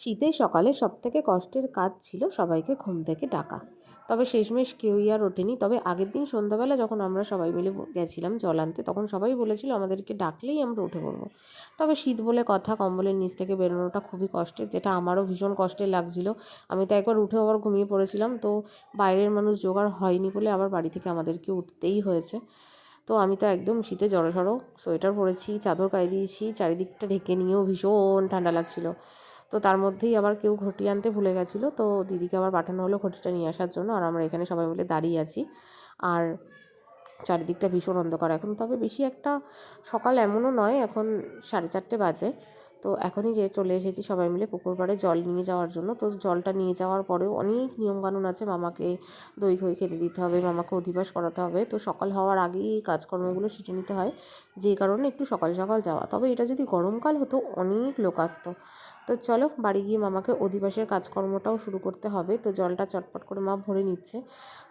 শীতের সকালে সবথেকে কষ্টের কাজ ছিল সবাইকে ঘুম থেকে ডাকা। তবে শেষমেশ কেউই আর ওঠেনি। তবে আগের দিন সন্ধ্যাবেলা যখন আমরা সবাই মিলে গেছিলাম জল আনতে, তখন সবাই বলেছিল আমাদেরকে ডাকলেই আমরা উঠে পড়বো। তবে শীত বলে কথা, কম্বলের নিচ থেকে বেরোনোটা খুবই কষ্টের, যেটা আমারও ভীষণ কষ্টের লাগছিল। আমি তো একবার উঠে আবার ঘুমিয়ে পড়েছিলাম, তো বাইরের মানুষ জোগাড় হয়নি বলে আবার বাড়ি থেকে আমাদেরকে উঠতেই হয়েছে। তো আমি তো একদম শীতে জড়সড়, সোয়েটার পরেছি, চাদর গায়ে দিয়েছি, চারিদিকটা ঢেকে নিয়েও ভীষণ ঠান্ডা লাগছিল। তো তার মধ্যেই আবার কেউ ঘটি আনতে ভুলে গেছিলো, তো দিদিকে আবার পাঠানো হলো ঘটিটা নিয়ে আসার জন্য। আর আমরা এখানে সবাই মিলে দাঁড়িয়ে আছি, আর চারিদিকটা ভীষণ অন্ধকার এখন। তবে বেশি একটা সকাল এমনও নয়, এখন 4:30 বাজে। তো এখনই যে চলে এসেছি সবাই মিলে পুকুর পাড়ে জল নিয়ে যাওয়ার জন্য। তো জলটা নিয়ে যাওয়ার পরেও অনেক নিয়মকানুন আছে। মামাকে দই খই খেতে দিতে হবে, মামাকে অধিবাস করাতে হবে। তো সকাল হওয়ার আগেই এই কাজকর্মগুলো সেরে নিতে হয়, যে কারণে একটু সকাল সকাল যাওয়া। তবে এটা যদি গরমকাল হতো অনেক লোক আসতো। তো চলো বাড়ি গিয়ে মামাকে অধিবাসের কাজকর্মটাও শুরু করতে হবে। তো জলটা চটপট করে মা ভরে নিচ্ছে।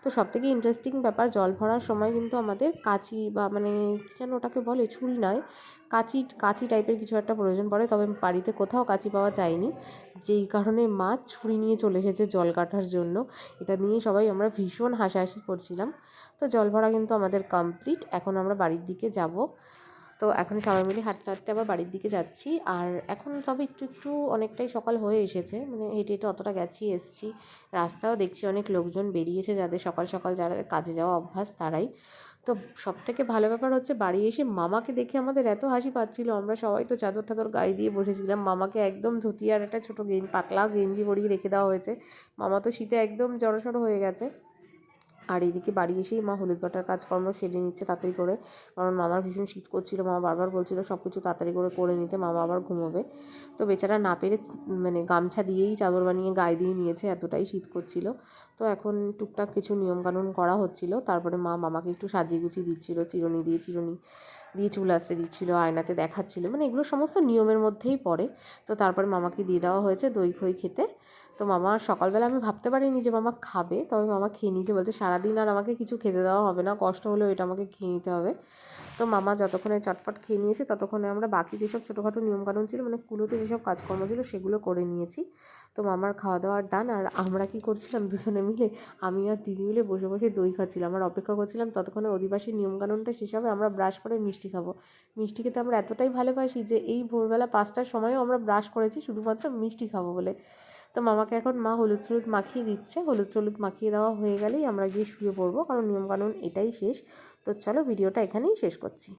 তো সবথেকে ইন্টারেস্টিং ব্যাপার, জল ভরার সময় কিন্তু আমাদের কাঁচি বা মানে কী যেন ওটাকে বলে, ছুরি নয়, কাঁচি টাইপের কিছু একটা প্রয়োজন পড়ে। তবে বাড়িতে কোথাও কাঁচি পাওয়া যায়নি, যেই কারণে মা ছুরি নিয়ে চলে এসেছে জল কাটার জন্য। এটা নিয়ে সবাই আমরা ভীষণ হাসাহাসি করছিলাম। তো জল ভরা কিন্তু আমাদের কমপ্লিট। এখন আমরা বাড়ির দিকে যাব। তো এখন সবাই মিলে হাঁটতে হাঁটতে আবার বাড়ির দিকে যাচ্ছি। আর এখন তবে একটু একটু অনেকটাই সকাল হয়ে এসেছে, মানে হেঁটে হেঁটে অতটা গেছি এসছি। রাস্তাও দেখছি অনেক লোকজন বেরিয়েছে, যাদের সকাল সকাল যারা কাজে যাওয়া অভ্যাস তারাই। তো সবথেকে ভালো ব্যাপার হচ্ছে বাড়ি এসে মামাকে দেখে আমাদের এত হাসি পাচ্ছিল। আমরা সবাই তো চাদর টাদর গায়ে দিয়ে বসেছিলাম, মামাকে একদম ধুতি আর একটা ছোটো পাতলা গেঞ্জি পরিয়ে রেখে দেওয়া হয়েছে। মামা তো শীতে একদম জড়সড় হয়ে গেছে। আর এদিকে বাড়ি এসেই মা হলুদ বাটার কাজকর্ম সেরে নিচ্ছে তাড়াতাড়ি করে, কারণ মামার ভীষণ শীত করছিল। মামা বারবার বলছিল সব কিছু তাড়াতাড়ি করে নিতে, মামা আবার ঘুমোবে। তো বেচারা না পেরে মানে গামছা দিয়েই চাদর বানিয়ে গায়ে দিয়ে নিয়েছে, এতটাই শীত করছিল। তো এখন টুকটাক কিছু নিয়মকানুন করা হচ্ছিল। তারপরে মা মামাকে একটু সাজিয়ে গুছিয়ে দিচ্ছিল, চিরুনি দিয়ে চুল আঁচড়ে দিচ্ছিল, আয়নাতে দেখাচ্ছিল, মানে এগুলো সমস্ত নিয়মের মধ্যেই পড়ে। তো তারপরে মামাকে দিয়ে দেওয়া হয়েছে দই খই খেতে। তো মামা সকালবেলা আমি ভাবতে পারিনি যে মামা খাবে, তবে মামা খেয়ে নিয়েছে। বলছে সারাদিন আর আমাকে কিছু খেতে দেওয়া হবে না, কষ্ট হলেও এটা আমাকে খেয়ে নিতে হবে। তো মামা যতক্ষণে চটপট খেয়ে নিয়েছে ততক্ষণে আমরা বাকি যেসব ছোটোখাটো নিয়মকানুন ছিল, মানে কুলোতে যেসব কাজকর্ম ছিল সেগুলো করে নিয়েছি। তো মামার খাওয়া দাওয়ার ডান। আর আমরা কি করছিলাম দুজনে মিলে, আমি আর দিদি মিলে বসে বসে দই খাচ্ছিলাম আর অপেক্ষা করছিলাম ততক্ষণে অধিবাসী নিয়মকানুনটা শেষ হবে, আমরা ব্রাশ করে মিষ্টি খাবো। মিষ্টি খেতে আমরা এতটাই ভালোবাসি যে এই ভোরবেলা 5টার সময়ও আমরা ব্রাশ করেছি শুধুমাত্র মিষ্টি খাবো বলে। তো মামাকে এখন মা হলুদ টলুদ মাখিয়ে দিচ্ছে, হলুদ টলুদ মাখিয়ে দেওয়া হয়ে গেলেই আমরা গিয়ে শুয়ে পড়বো, কারণ নিয়মকানুন এটাই শেষ। তো চলো ভিডিওটা এখানেই শেষ করছি।